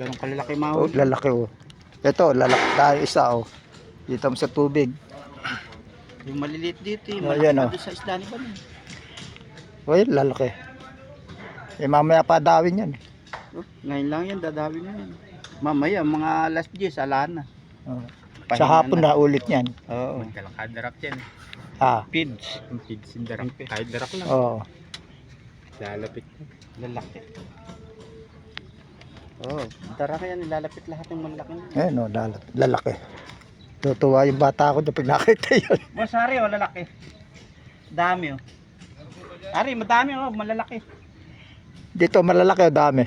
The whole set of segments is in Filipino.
Ganun kalalaki Oh, mahuli. lalaki oh. Ito, lalaki tayo isa oh. Dito mo sa tubig. Yung maliliit dito, yung Oh, malaki yan, pa oh. doon sa isda ni Bal. Oh, yun, lalaki. Eh, mamaya pa dawin yan. Oh, ngayon lang yan, dadawin na yan. Mamaya, mga alas 10, ala na. Oh. Sa Pahinga hapon na ulit yan. Oo. Magkalakadarak yan. Ah, Feeds. Ang feeds yung darak. Kahit darak lang. oh. Lalapit. Lalaki. Oo. Dara kaya nilalapit lahat ng malaki. Ayan oh, lalaki. Tutuwa yung bata ko pag nakita yun. Boss, Ari, oh, lalaki. Dami, oh. Ari, madami, oh, malalaki. Dito malalaki o dami.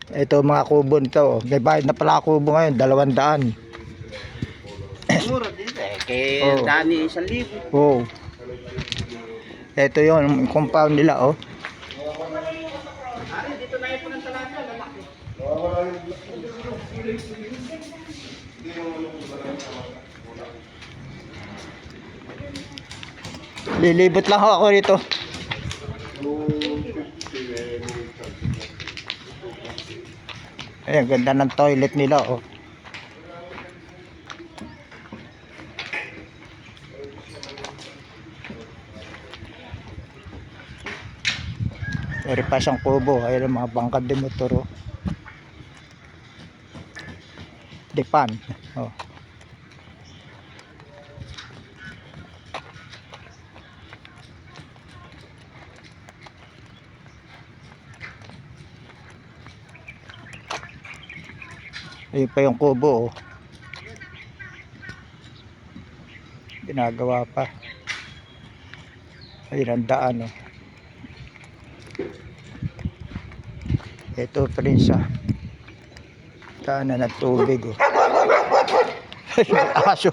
Ito mga kubo nito. Oh. May bayad na pala kubo ngayon, 200. Mura din eh. Kay Oo. Dani, 1,000. Oh. Ito yung compound nila oh. Ari, dito na yung ng talata, lalaki. Lilibot lang ako rito. Ayan, ganda ng toilet nila oh. Meron pa siyang kubo. Ayan ang mga bangkad de motor oh. Depan oh. Ayun pa yung kubo oh. Ginagawa pa. Ayun ang daan oh. Ito pa rin siya. Daanan ng tubig oh. Ayun, aso.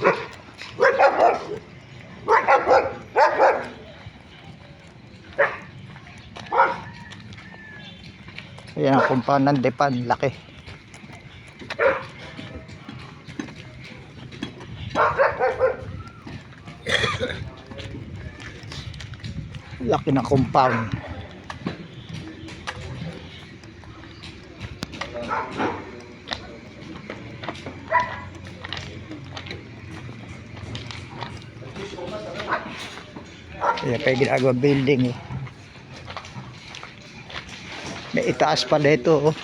Ayan ang compound ng Depan. Laki. Laki ng compound. Ayan pa yung ginagawa building eh. May itaas pala ito oh.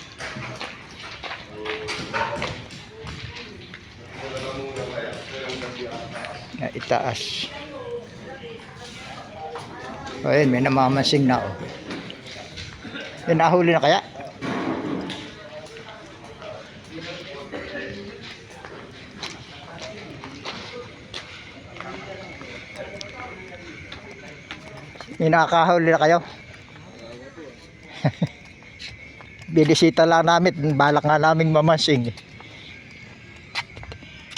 Itaas. Ayun, may namamasing na oh. Yan, nahuli na kaya? May nakakahuli na kayo? Binisita lang namin, balak nga namin mamasing.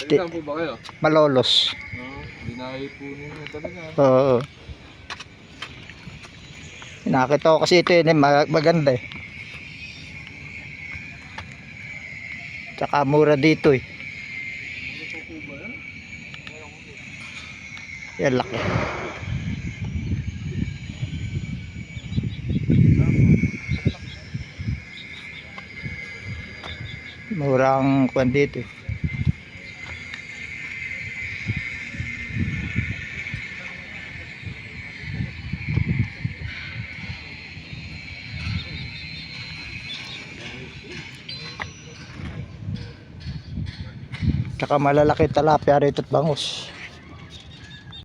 Saan po ba kayo? Malolos. Dinayo po ninyo talaga. Oo. Nakita ko kasi ito yun, maganda eh. Tsaka mura dito eh. Yan laki. Murang kwan dito eh. Tsaka malalaki talapia rito at bangus.